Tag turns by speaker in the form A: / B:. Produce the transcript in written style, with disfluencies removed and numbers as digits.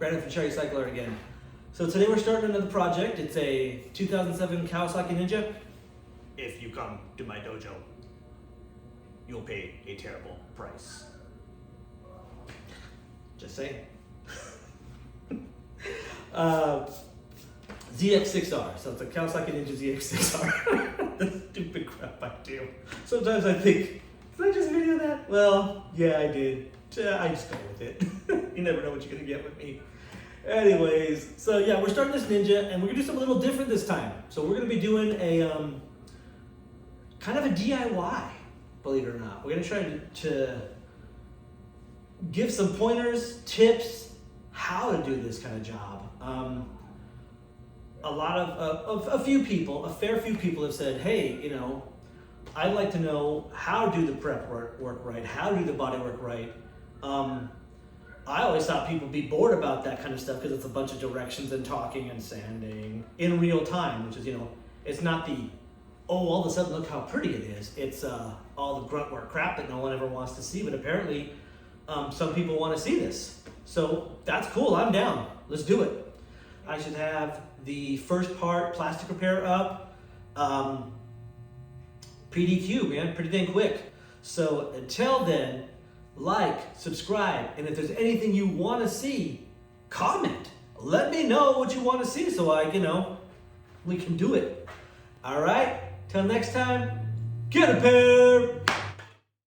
A: Credit for Cherry Cycler again. So today we're starting another project. It's a 2007 Kawasaki Ninja. If you come to my dojo, you'll pay a terrible price. Just saying. ZX6R. So it's a Kawasaki Ninja ZX6R. The stupid crap I do. Sometimes I think, did I just video that? Well, yeah, I did. I just go with it. You never know what you're gonna get with me. Anyways, so yeah, we're starting this Ninja, and we're gonna do something a little different this time. So we're gonna be doing a kind of a DIY, believe it or not. We're gonna try to give some pointers, tips, how to do this kind of job. A fair few people have said, hey, you know, I'd like to know how to do the prep work right, how to do the body work right. I always thought people would be bored about that kind of stuff because it's a bunch of directions and talking and sanding in real time, which is, you know, it's not the, oh, all of a sudden look how pretty it is. It's all the grunt work crap that no one ever wants to see, but apparently some people want to see this. So that's cool, I'm down. Let's do it. I should have the first part plastic repair up. PDQ, man, pretty dang quick. So until then, like, subscribe, and if there's anything you want to see, comment. Let me know what you want to see so we can do it. All right, till next time, get a pair.